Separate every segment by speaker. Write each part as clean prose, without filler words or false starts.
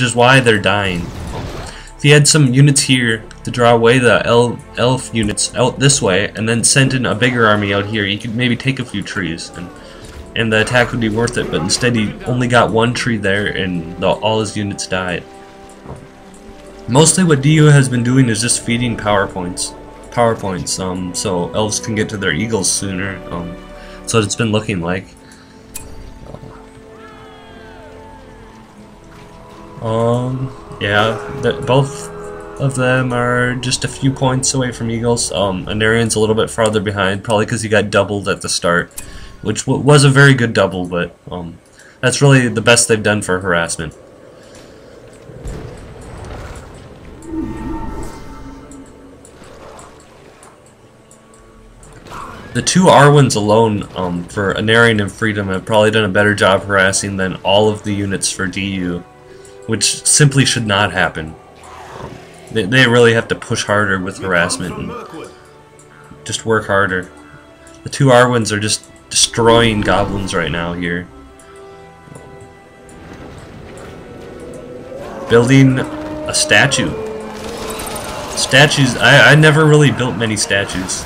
Speaker 1: which is why they're dying. If you had some units here to draw away the elf units out this way, and then send in a bigger army out here, you could maybe take a few trees, and the attack would be worth it. But instead, he only got one tree there, and all his units died. Mostly, what DU has been doing is just feeding power points, so elves can get to their eagles sooner. So it's been looking like. Yeah, both of them are just a few points away from eagles. Anarian's a little bit farther behind, probably because he got doubled at the start, which was a very good double, but that's really the best they've done for harassment. The two R1s alone for Anarian and Freedom have probably done a better job harassing than all of the units for DU, which simply should not happen. They really have to push harder with harassment and just work harder. The two R1s are just destroying goblins right now here. Building a statue. Statues, I never really built many statues.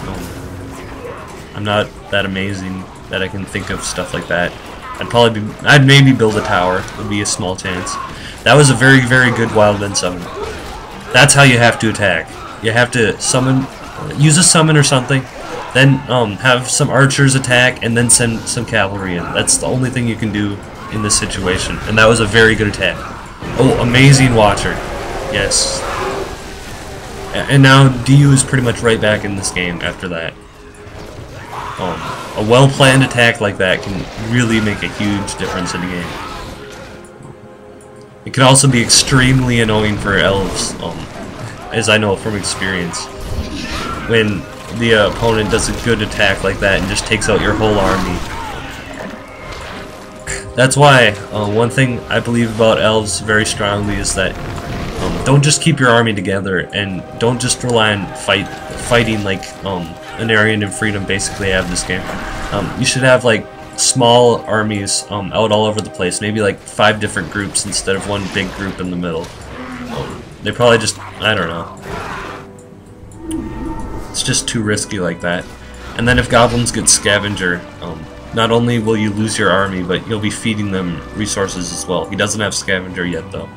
Speaker 1: I'm not that amazing that I can think of stuff like that. I'd maybe build a tower. It would be a small chance. That was a very, very good wild end summon. That's how you have to attack. You have to summon, use a summon or something, then have some archers attack, and then send some cavalry in. That's the only thing you can do in this situation, and that was a very good attack. Oh, amazing Watcher. Yes. And now DU is pretty much right back in this game after that. A well-planned attack like that can really make a huge difference in the game. It can also be extremely annoying for elves, as I know from experience, when the opponent does a good attack like that and just takes out your whole army. That's why one thing I believe about elves very strongly is that don't just keep your army together, and don't just rely on fighting like Anarian and Freedom basically have this game. You should have like small armies out all over the place, maybe like 5 different groups instead of one big group in the middle. They probably just, I don't know. It's just too risky like that. And then if goblins get scavenger, not only will you lose your army, but you'll be feeding them resources as well. He doesn't have scavenger yet though.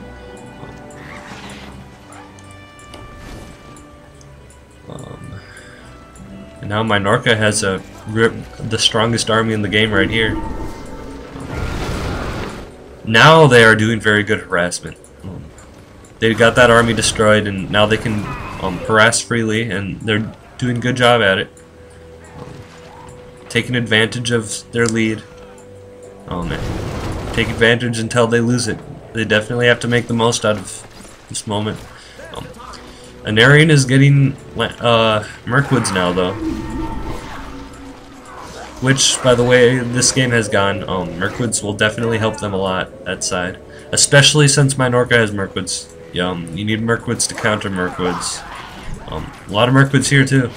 Speaker 1: And now Minorca has the strongest army in the game right here. Now they are doing very good harassment. They got that army destroyed, and now they can harass freely, and they're doing a good job at it. Taking advantage of their lead. Take advantage until they lose it. They definitely have to make the most out of this moment. Anarian is getting Mirkwoods now, though. Which, by the way, this game has gone. Mirkwoods will definitely help them a lot, that side. Especially since Minorca has Mirkwoods. You need Mirkwoods to counter Mirkwoods. A lot of Mirkwoods here, too.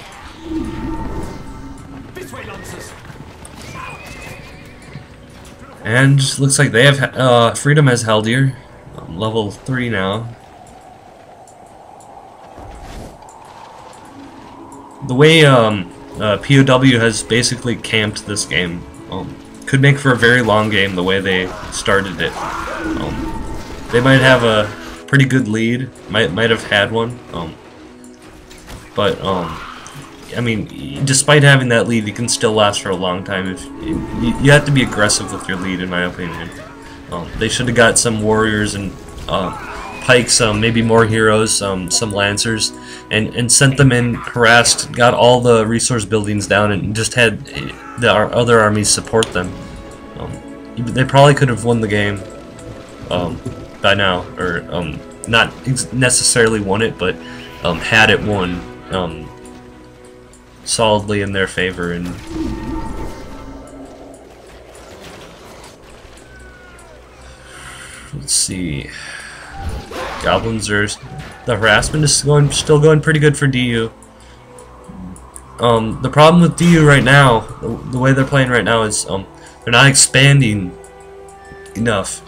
Speaker 1: And looks like they have Freedom has Haldir, level 3 now. The way PoW has basically camped this game could make for a very long game the way they started it. They might have a pretty good lead, might have had one, but I mean, despite having that lead, you can still last for a long time. If you have to be aggressive with your lead, in my opinion. They should have got some warriors and pikes, maybe more heroes, some lancers, and sent them in, harassed, got all the resource buildings down, and just had the other armies support them. They probably could have won the game by now, or not necessarily won it, but had it won solidly in their favor. And let's see. Goblins are... The harassment is still going pretty good for DU. The problem with DU right now, the way they're playing right now, is they're not expanding enough.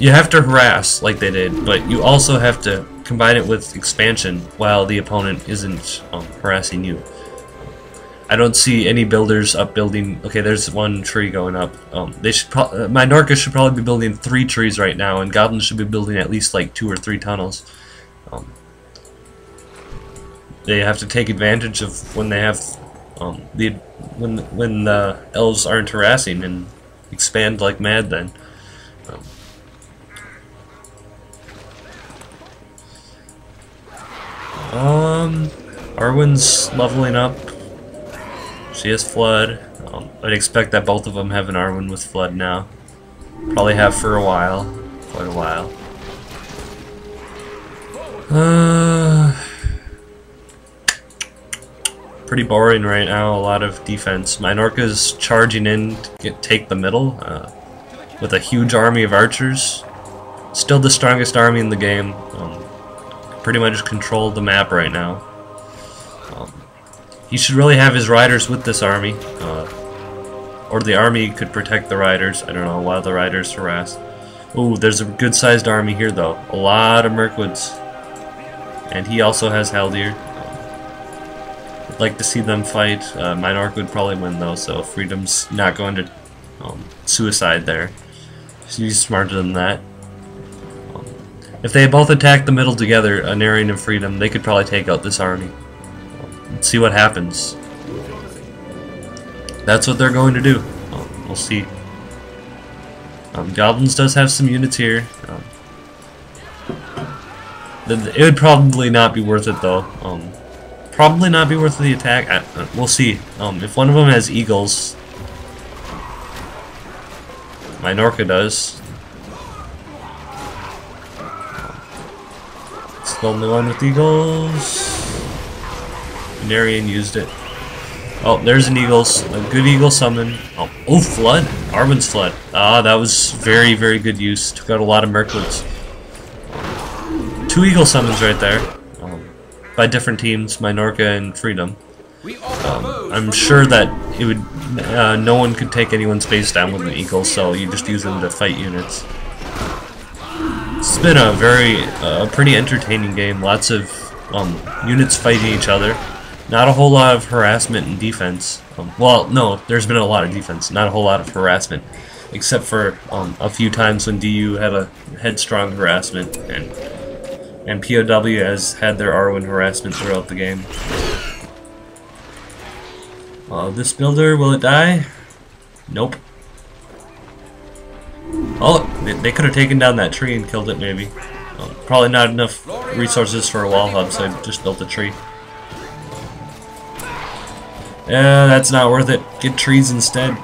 Speaker 1: you have to harass like they did, but you also have to combine it with expansion while the opponent isn't harassing you. I don't see any builders up building. Okay, there's one tree going up. They should. Minorca should probably be building 3 trees right now, and goblins should be building at least like 2 or 3 tunnels. They have to take advantage of when they have when the elves aren't harassing and expand like mad. Then. Arwen's leveling up. She has Flood. I'd expect that both of them have an Arwen with Flood now. Probably have for a while. Quite a while. Pretty boring right now. A lot of defense. Minorca's charging in to take the middle with a huge army of archers. Still the strongest army in the game. Pretty much control the map right now. He should really have his riders with this army, or the army could protect the riders. I don't know, while the riders harass. Ooh, there's a good-sized army here though. A lot of Mirkwoods, and he also has Haldir. I'd like to see them fight. Minorca would probably win though, so Freedom's not going to suicide there. He's smarter than that. If they both attack the middle together, Anarian and Freedom, they could probably take out this army. Let's see what happens. That's what they're going to do. We'll see. Goblins does have some units here. It would probably not be worth it though. Probably not be worth the attack. We'll see. If one of them has eagles, Minorca does. It's the only one with eagles. Narian used it. Oh, there's an eagles. A good eagle summon. Oh, Flood. Arwen's Flood. Ah, that was very, very good use. Took out a lot of Mirkwoods. 2 eagle summons right there. By different teams, Minorca and Freedom. I'm sure that it would. No one could take anyone's base down with an eagle, so you just use them to fight units. It's been a pretty entertaining game. Lots of units fighting each other. Not a whole lot of harassment and defense. Well, no, there's been a lot of defense, not a whole lot of harassment, except for a few times when DU had a headstrong harassment, and PoW has had their Arwen harassment throughout the game. This builder, will it die? Nope. Oh, they could have taken down that tree and killed it, maybe. Probably not enough resources for a wall hub, so I just built a tree. Yeah, that's not worth it. Get trees instead.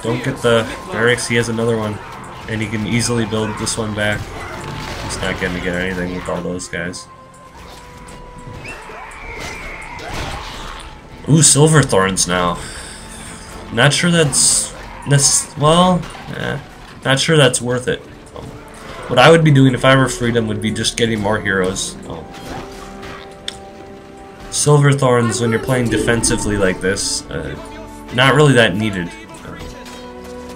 Speaker 1: Don't get the barracks. He has another one, and he can easily build this one back. He's not going to get anything with all those guys. Ooh, silver thorns now. Not sure that's not sure that's worth it. What I would be doing if I were Freedom would be just getting more heroes. Silver thorns, when you're playing defensively like this, not really that needed.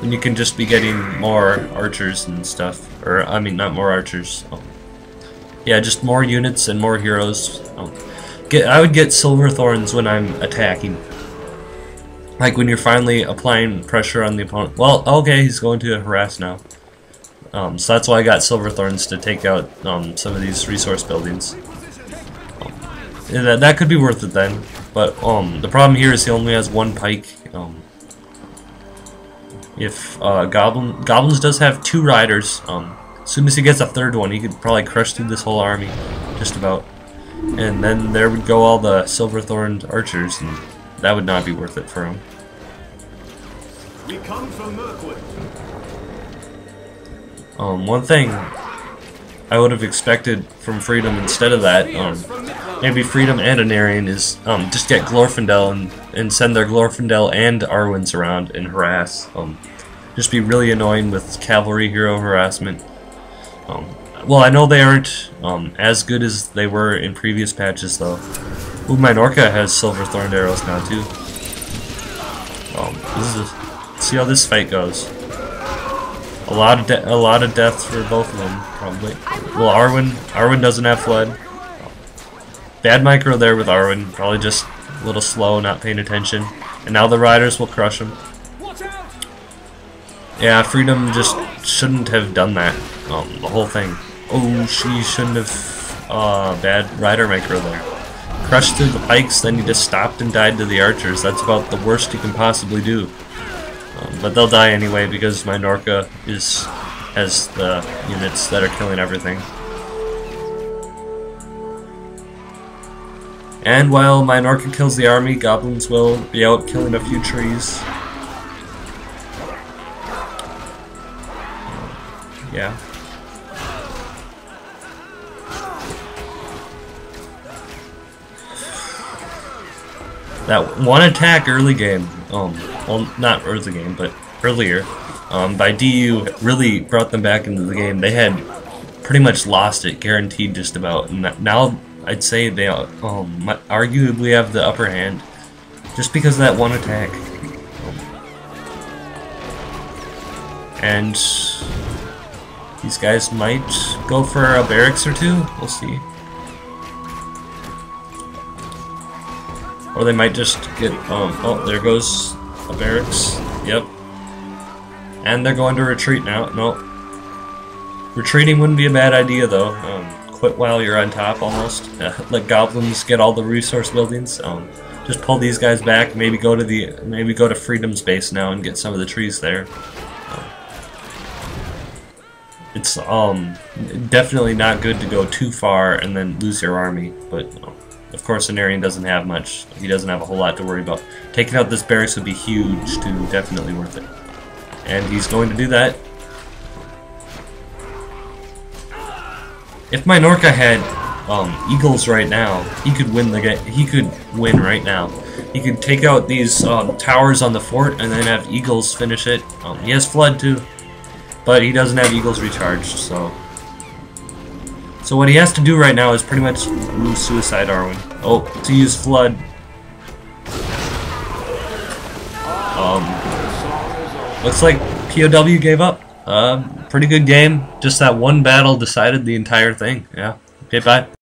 Speaker 1: When you can just be getting more archers and stuff. Or, I mean, not more archers. Yeah, just more units and more heroes. I would get silver thorns when I'm attacking. Like when you're finally applying pressure on the opponent. Well, okay, he's going to harass now. So that's why I got silver thorns to take out some of these resource buildings. That could be worth it then, but the problem here is he only has 1 pike. If Goblins does have 2 riders, as soon as he gets a 3rd one, he could probably crush through this whole army, just about. And then there would go all the silver-thorned archers, and that would not be worth it for him.
Speaker 2: We come from Mirkwood.
Speaker 1: One thing I would have expected from Freedom instead of that, maybe Freedom and Anarian, is just get Glorfindel and send their Glorfindel and Arwens around and harass. Just be really annoying with cavalry hero harassment. Well, I know they aren't as good as they were in previous patches, though. Ooh, Minorca has silver-thorned arrows now, too. Let's see how this fight goes. A lot of deaths for both of them, probably. Well, Arwen doesn't have flood. Bad micro there with Arwen, probably just a little slow, not paying attention. And now the riders will crush him. Yeah, Freedom just shouldn't have done that. The whole thing. Oh, she shouldn't have. Bad rider micro there. Crushed through the pikes, then he just stopped and died to the archers. That's about the worst you can possibly do. But they'll die anyway because Minorca has the units that are killing everything. And while Minorca kills the army, goblins will be out killing a few trees. Yeah. That one attack early game, well, not early game, but earlier, by DU really brought them back into the game. They had pretty much lost it, guaranteed just about. And now I'd say they arguably have the upper hand, just because of that one attack. And these guys might go for a barracks or two. We'll see. Or they might just get, oh, there goes a barracks. Yep. And they're going to retreat now. Nope. Retreating wouldn't be a bad idea, though. Quit while you're on top, almost. Let goblins get all the resource buildings. Just pull these guys back. Maybe go to Freedom's base now and get some of the trees there. It's definitely not good to go too far and then lose your army, but of course Anarian doesn't have much. He doesn't have a whole lot to worry about. Taking out this barracks would be huge too, definitely worth it. And he's going to do that. If Minorca had eagles right now, he could win the game. He could win right now. He could take out these towers on the fort and then have eagles finish it. He has flood too. But he doesn't have eagles recharged, so what he has to do right now is pretty much suicide Arwen. Oh, to use flood. Looks like PoW gave up. Pretty good game. Just that one battle decided the entire thing. Yeah. Okay, bye.